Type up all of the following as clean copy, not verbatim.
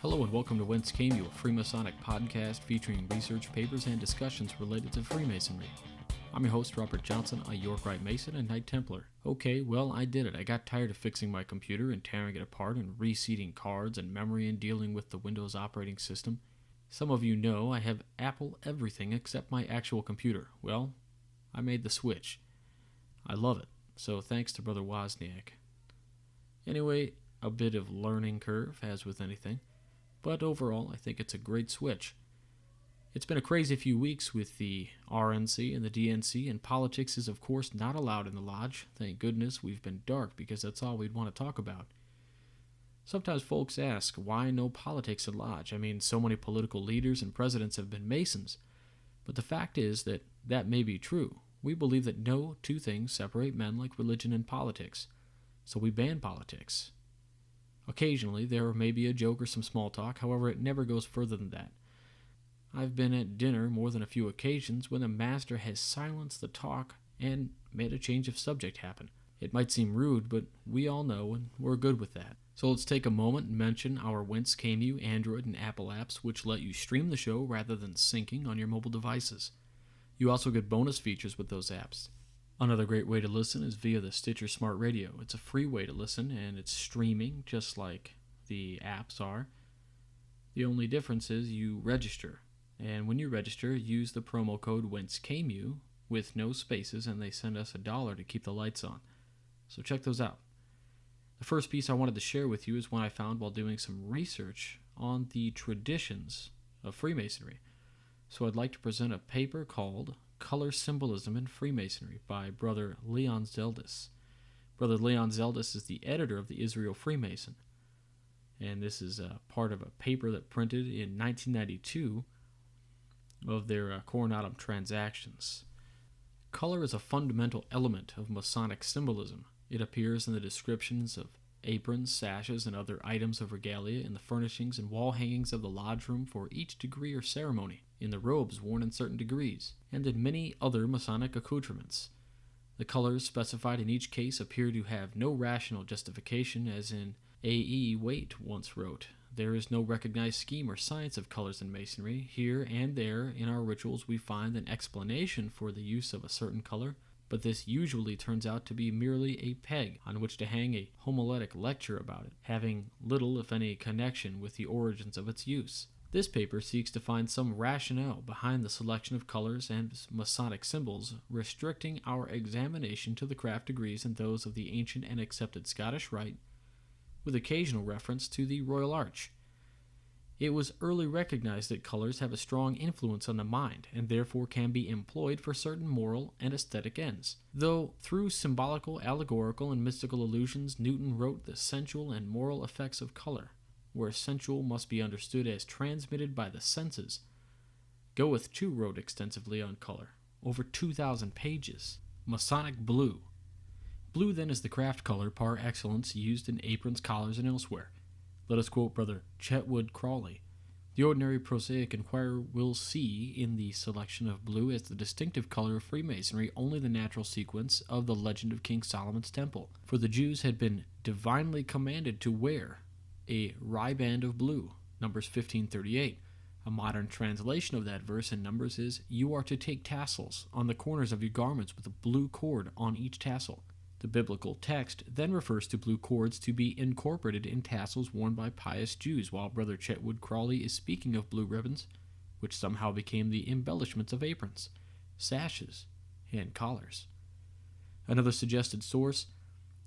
Hello and welcome to Whence, a Freemasonic podcast featuring research papers and discussions related to Freemasonry. I'm your host, Robert Johnson, a York Rite Mason and Knight Templar. Okay, well, I did it. I got tired of fixing my computer and tearing it apart and reseating cards and memory and dealing with the Windows operating system. Some of you know I have Apple everything except my actual computer. Well, I made the switch. I love it, so thanks to Brother Wozniak. Anyway, a bit of learning curve, as with anything. But overall, I think it's a great switch. It's been a crazy few weeks with the RNC and the DNC, and politics is of course not allowed in the lodge. Thank goodness we've been dark, because that's all we'd want to talk about. Sometimes folks ask, why no politics in lodge? I mean, so many political leaders and presidents have been Masons. But the fact is that may be true. We believe that no two things separate men like religion and politics. So we ban politics. Occasionally, there may be a joke or some small talk, however, it never goes further than that. I've been at dinner more than a few occasions when the master has silenced the talk and made a change of subject happen. It might seem rude, but we all know, and we're good with that. So let's take a moment and mention our Whence, Android, and Apple apps, which let you stream the show rather than syncing on your mobile devices. You also get bonus features with those apps. Another great way to listen is via the Stitcher Smart Radio. It's a free way to listen, and it's streaming just like the apps are. The only difference is you register. And when you register, use the promo code WHENCECAMEYOU with no spaces, and they send us $1 to keep the lights on. So check those out. The first piece I wanted to share with you is one I found while doing some research on the traditions of Freemasonry. So I'd like to present a paper called Color Symbolism in Freemasonry by Brother Leon Zeldis. Brother Leon Zeldis is the editor of the Israel Freemason, and this is part of a paper that printed in 1992 of their Coronatum Transactions. Color is a fundamental element of Masonic symbolism. It appears in the descriptions of aprons, sashes, and other items of regalia in the furnishings and wall hangings of the lodge room for each degree or ceremony, in the robes worn in certain degrees, and in many other Masonic accoutrements. The colors specified in each case appear to have no rational justification, as in A.E. Waite once wrote. There is no recognized scheme or science of colors in Masonry. Here and there in our rituals we find an explanation for the use of a certain color, but this usually turns out to be merely a peg on which to hang a homiletic lecture about it, having little, if any, connection with the origins of its use. This paper seeks to find some rationale behind the selection of colors and Masonic symbols, restricting our examination to the craft degrees and those of the ancient and accepted Scottish Rite, with occasional reference to the Royal Arch. It was early recognized that colors have a strong influence on the mind, and therefore can be employed for certain moral and aesthetic ends. Though through symbolical, allegorical, and mystical allusions, Newton wrote the sensual and moral effects of color, where sensual must be understood as transmitted by the senses. Goethe too wrote extensively on color, over 2,000 pages. Masonic blue. Blue then is the craft color par excellence used in aprons, collars, and elsewhere. Let us quote Brother Chetwood Crawley. The ordinary prosaic inquirer will see in the selection of blue as the distinctive color of Freemasonry only the natural sequence of the legend of King Solomon's Temple, for the Jews had been divinely commanded to wear a riband of blue, Numbers 15:38. A modern translation of that verse in Numbers is, "You are to take tassels on the corners of your garments with a blue cord on each tassel." The biblical text then refers to blue cords to be incorporated in tassels worn by pious Jews, while Brother Chetwood Crawley is speaking of blue ribbons, which somehow became the embellishments of aprons, sashes, and collars. Another suggested source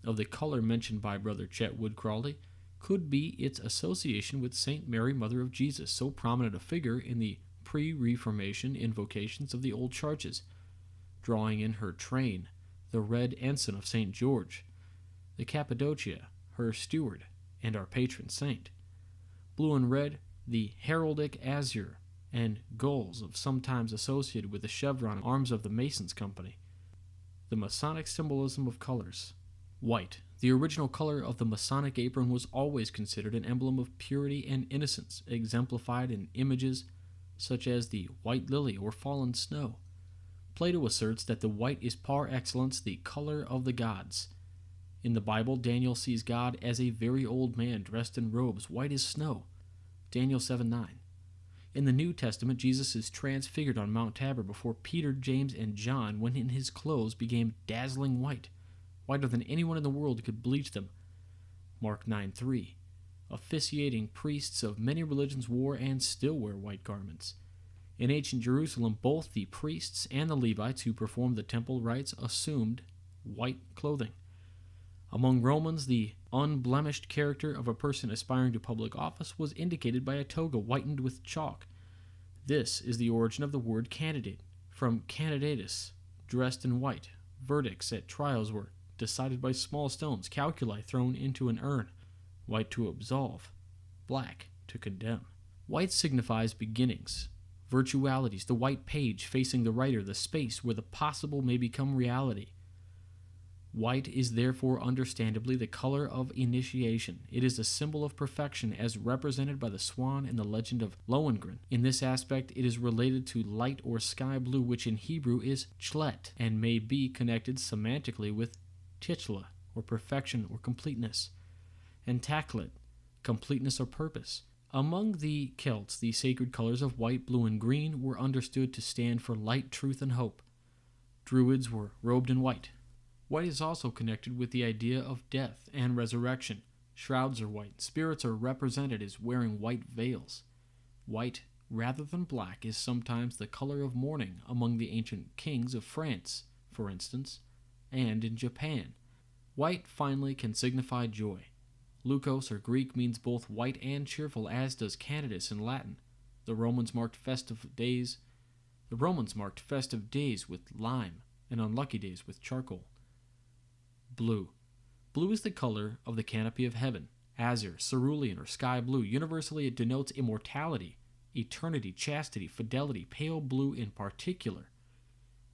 of the color mentioned by Brother Chetwood Crawley could be its association with St. Mary, Mother of Jesus, so prominent a figure in the pre-Reformation invocations of the old churches, drawing in her train the red ensign of St. George, the Cappadocia, her steward, and our patron saint. Blue and red, the heraldic azure and gulls of sometimes associated with the chevron arms of the Masons Company. The Masonic symbolism of colors. White. The original color of the Masonic apron was always considered an emblem of purity and innocence, exemplified in images such as the white lily or fallen snow. Plato asserts that the white is par excellence the color of the gods. In the Bible, Daniel sees God as a very old man dressed in robes white as snow. Daniel 7:9. In the New Testament, Jesus is transfigured on Mount Tabor before Peter, James, and John when in his clothes became dazzling white, whiter than anyone in the world could bleach them. Mark 9:3. Officiating priests of many religions wore and still wear white garments. In ancient Jerusalem, both the priests and the Levites who performed the temple rites assumed white clothing. Among Romans, the unblemished character of a person aspiring to public office was indicated by a toga whitened with chalk. This is the origin of the word candidate, from candidatus, dressed in white. Verdicts at trials were decided by small stones, calculi thrown into an urn. White to absolve, black to condemn. White signifies beginnings, virtualities, the white page facing the writer, the space where the possible may become reality. White is therefore understandably the color of initiation. It is a symbol of perfection as represented by the swan in the legend of Lohengrin. In this aspect, it is related to light or sky blue, which in Hebrew is chlet, and may be connected semantically with tichla, or perfection or completeness, and taklit, completeness or purpose. Among the Celts, the sacred colors of white, blue, and green were understood to stand for light, truth, and hope. Druids were robed in white. White is also connected with the idea of death and resurrection. Shrouds are white. Spirits are represented as wearing white veils. White, rather than black, is sometimes the color of mourning among the ancient kings of France, for instance, and in Japan. White, finally, can signify joy. Leukos, or Greek, means both white and cheerful, as does Candidus in Latin. The Romans marked festive days with lime, and unlucky days with charcoal. Blue. Blue is the color of the canopy of heaven. Azure, cerulean, or sky blue. Universally, it denotes immortality, eternity, chastity, fidelity. Pale blue in particular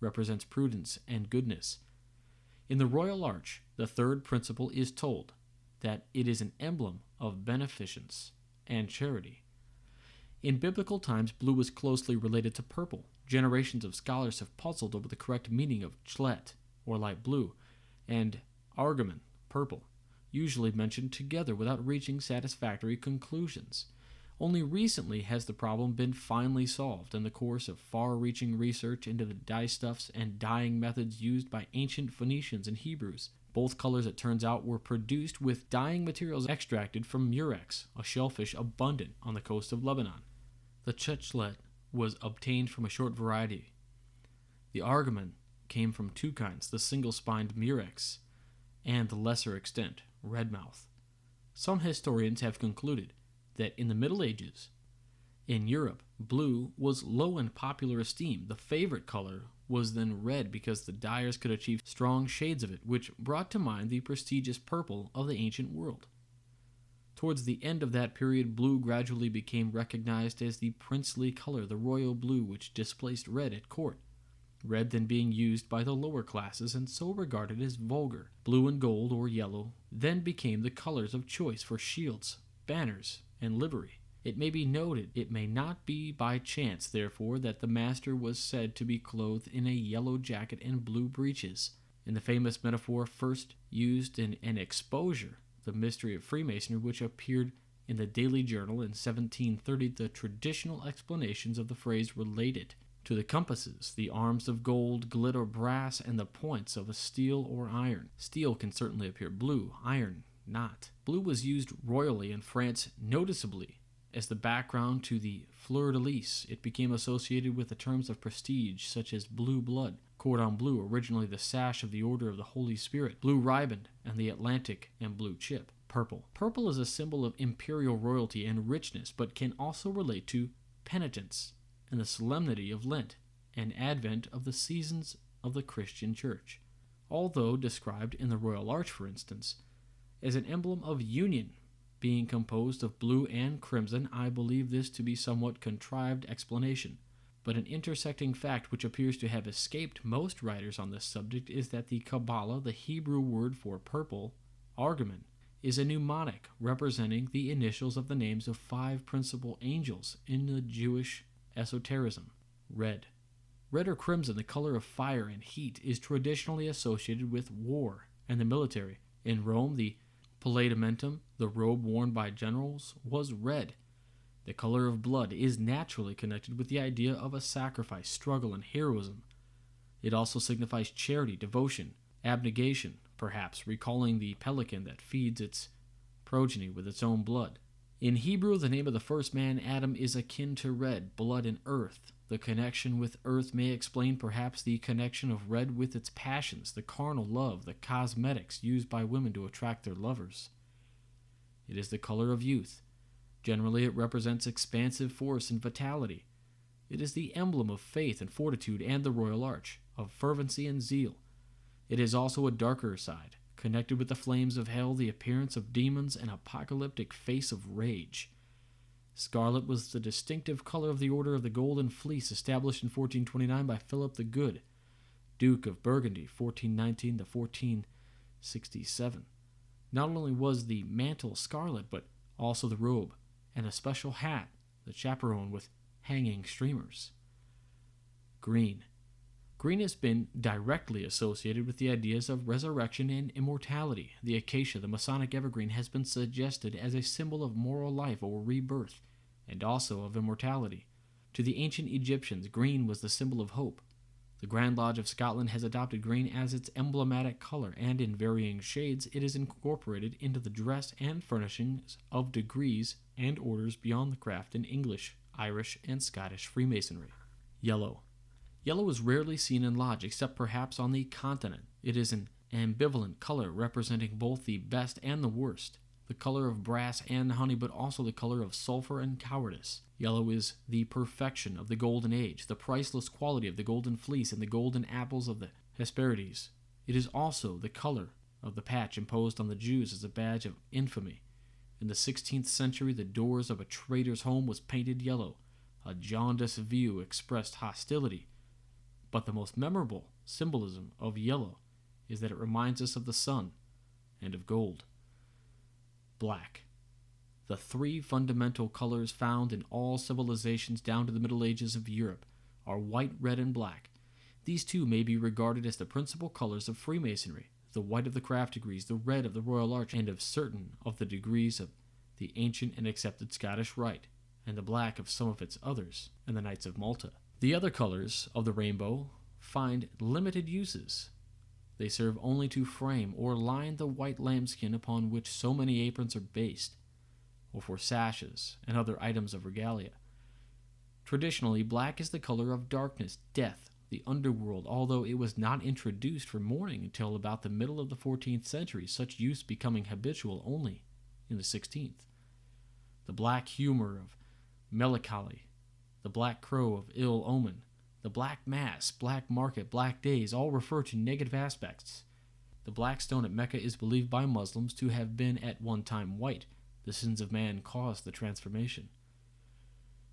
represents prudence and goodness. In the Royal Arch, the third principle is told that it is an emblem of beneficence and charity. In biblical times, blue was closely related to purple. Generations of scholars have puzzled over the correct meaning of chlet, or light blue, and argaman, purple, usually mentioned together without reaching satisfactory conclusions. Only recently has the problem been finally solved in the course of far-reaching research into the dyestuffs and dyeing methods used by ancient Phoenicians and Hebrews. Both colors, it turns out, were produced with dyeing materials extracted from murex, a shellfish abundant on the coast of Lebanon. The chechlet was obtained from a short variety. The argaman came from two kinds, the single-spined murex and the lesser extent, redmouth. Some historians have concluded that in the Middle Ages, in Europe, blue was low in popular esteem. The favorite color was then red because the dyers could achieve strong shades of it, which brought to mind the prestigious purple of the ancient world. Towards the end of that period, blue gradually became recognized as the princely color, the royal blue, which displaced red at court. Red then being used by the lower classes and so regarded as vulgar. Blue and gold, or yellow, then became the colors of choice for shields, banners, and livery. It may be noted, it may not be by chance, therefore, that the master was said to be clothed in a yellow jacket and blue breeches. In the famous metaphor first used in An Exposure, the Mystery of Freemasonry, which appeared in the Daily Journal in 1730, the traditional explanations of the phrase related to the compasses, the arms of gold, glitter brass, and the points of a steel or iron. Steel can certainly appear blue, iron not. Blue was used royally in France noticeably as the background to the fleur-de-lis. It became associated with the terms of prestige such as blue blood, cordon bleu, originally the sash of the Order of the Holy Spirit, blue riband, and the Atlantic, and blue chip. Purple. Purple is a symbol of imperial royalty and richness, but can also relate to penitence and the solemnity of Lent and Advent of the seasons of the Christian Church. Although described in the Royal Arch, for instance, as an emblem of union, being composed of blue and crimson, I believe this to be somewhat contrived explanation. But an intersecting fact which appears to have escaped most writers on this subject is that the Kabbalah, the Hebrew word for purple, argaman, is a mnemonic representing the initials of the names of 5 principal angels in the Jewish esotericism. Red. Red or crimson, the color of fire and heat, is traditionally associated with war and the military. In Rome, the palliamentum, the robe worn by generals, was red. The color of blood is naturally connected with the idea of a sacrifice, struggle, and heroism. It also signifies charity, devotion, abnegation, perhaps recalling the pelican that feeds its progeny with its own blood. In Hebrew, the name of the first man, Adam, is akin to red, blood, and earth. The connection with earth may explain perhaps the connection of red with its passions, the carnal love, the cosmetics used by women to attract their lovers. It is the color of youth. Generally, it represents expansive force and vitality. It is the emblem of faith and fortitude and the royal arch, of fervency and zeal. It is also a darker side, connected with the flames of hell, the appearance of demons, and apocalyptic face of rage. Scarlet was the distinctive color of the Order of the Golden Fleece, established in 1429 by Philip the Good, Duke of Burgundy, 1419 to 1467. Not only was the mantle scarlet, but also the robe, and a special hat, the chaperon with hanging streamers. Green. Green has been directly associated with the ideas of resurrection and immortality. The acacia, the Masonic evergreen, has been suggested as a symbol of moral life or rebirth, and also of immortality. To the ancient Egyptians, green was the symbol of hope. The Grand Lodge of Scotland has adopted green as its emblematic color, and in varying shades it is incorporated into the dress and furnishings of degrees and orders beyond the craft in English, Irish, and Scottish Freemasonry. Yellow. Yellow is rarely seen in lodge, except perhaps on the continent. It is an ambivalent color representing both the best and the worst, the color of brass and honey, but also the color of sulfur and cowardice. Yellow is the perfection of the Golden Age, the priceless quality of the Golden Fleece and the golden apples of the Hesperides. It is also the color of the patch imposed on the Jews as a badge of infamy. In the 16th century, the doors of a trader's home was painted yellow. A jaundiced view expressed hostility. But the most memorable symbolism of yellow is that it reminds us of the sun and of gold. Black. The three fundamental colors found in all civilizations down to the Middle Ages of Europe are white, red, and black. These two may be regarded as the principal colors of Freemasonry, the white of the craft degrees, the red of the Royal Arch, and of certain of the degrees of the ancient and accepted Scottish Rite, and the black of some of its others, and the Knights of Malta. The other colors of the rainbow find limited uses. They serve only to frame or line the white lambskin upon which so many aprons are based, or for sashes and other items of regalia. Traditionally, black is the color of darkness, death, the underworld, although it was not introduced for mourning until about the middle of the 14th century, such use becoming habitual only in the 16th. The black humor of melancholy, the black crow of ill omen, the black mass, black market, black days, all refer to negative aspects. The black stone at Mecca is believed by Muslims to have been at one time white. The sins of man caused the transformation.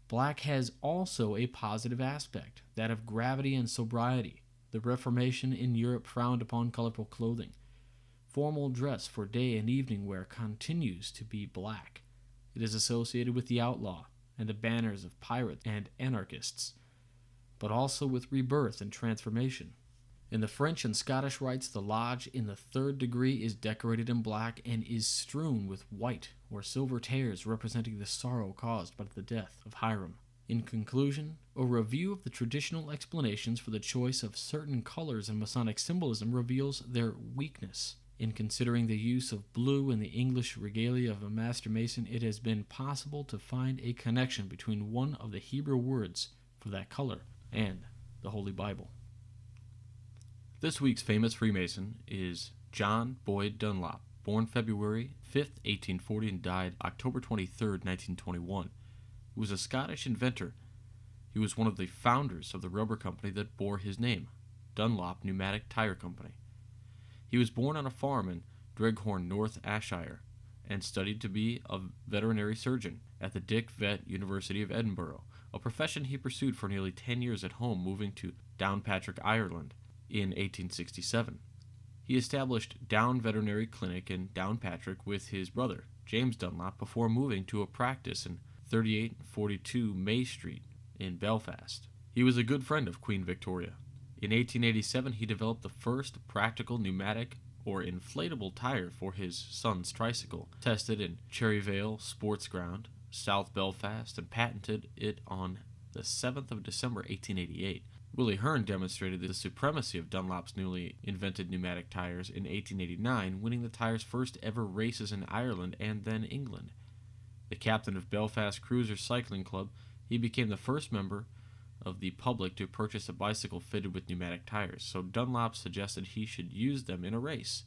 Black has also a positive aspect, that of gravity and sobriety. The Reformation in Europe frowned upon colorful clothing. Formal dress for day and evening wear continues to be black. It is associated with the outlaw and the banners of pirates and anarchists, but also with rebirth and transformation. In the French and Scottish rites, the lodge in the third degree is decorated in black and is strewn with white or silver tears representing the sorrow caused by the death of Hiram. In conclusion, a review of the traditional explanations for the choice of certain colors in Masonic symbolism reveals their weakness. In considering the use of blue in the English regalia of a Master Mason, it has been possible to find a connection between one of the Hebrew words for that color and the Holy Bible. This week's famous Freemason is John Boyd Dunlop, born February 5th, 1840 and died October 23rd, 1921. He was a Scottish inventor. He was one of the founders of the rubber company that bore his name, Dunlop Pneumatic Tire Company. He was born on a farm in Dreghorn, North Ayrshire, and studied to be a veterinary surgeon at the Dick Vet University of Edinburgh, a profession he pursued for nearly 10 years at home, moving to Downpatrick, Ireland, in 1867. He established Down Veterinary Clinic in Downpatrick with his brother, James Dunlop, before moving to a practice in 3842 May Street in Belfast. He was a good friend of Queen Victoria. In 1887, he developed the first practical pneumatic or inflatable tire for his son's tricycle, tested in Cherryvale Sports Ground, South Belfast and patented it on the 7th of December 1888. Willie Hearn demonstrated the supremacy of Dunlop's newly invented pneumatic tires in 1889, winning the tires' first ever races in Ireland and then England. The captain of Belfast Cruiser Cycling Club, he became the first member of the public to purchase a bicycle fitted with pneumatic tires, so Dunlop suggested he should use them in a race.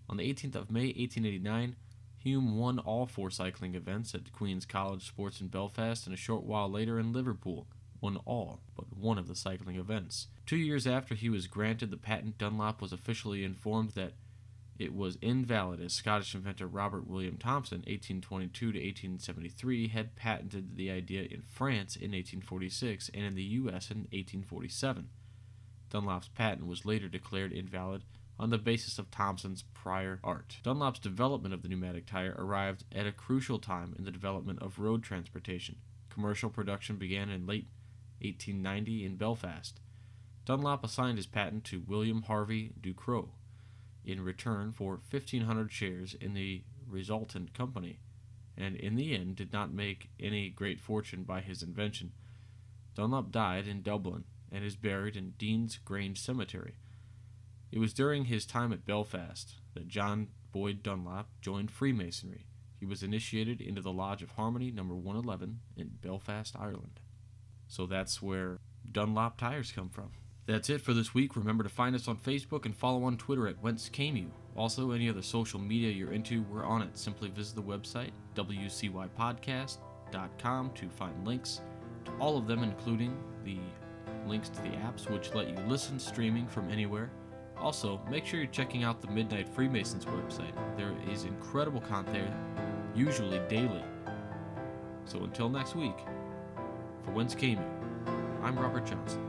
On the 18th of May 1889, Hume won all 4 cycling events at Queen's College Sports in Belfast, and a short while later in Liverpool won all but one of the cycling events. 2 years after he was granted the patent, Dunlop was officially informed that it was invalid, as Scottish inventor Robert William Thomson, 1822 to 1873, had patented the idea in France in 1846 and in the U.S. in 1847. Dunlop's patent was later declared invalid on the basis of Thomson's prior art. Dunlop's development of the pneumatic tire arrived at a crucial time in the development of road transportation. Commercial production began in late 1890 in Belfast. Dunlop assigned his patent to William Harvey Ducrot in return for 1,500 shares in the resultant company, and in the end did not make any great fortune by his invention. Dunlop died in Dublin and is buried in Dean's Grange Cemetery. It was during his time at Belfast that John Boyd Dunlop joined Freemasonry. He was initiated into the Lodge of Harmony, number 111, in Belfast, Ireland. So that's where Dunlop tires come from. That's it for this week. Remember to find us on Facebook and follow on Twitter at Whence. Also, any other social media you're into, we're on it. Simply visit the website, wcypodcast.com, to find links to all of them, including the links to the apps, which let you listen streaming from anywhere. Also, make sure you're checking out the Midnight Freemasons website. There is incredible content there, usually daily. So until next week, for Whence, I'm Robert Johnson.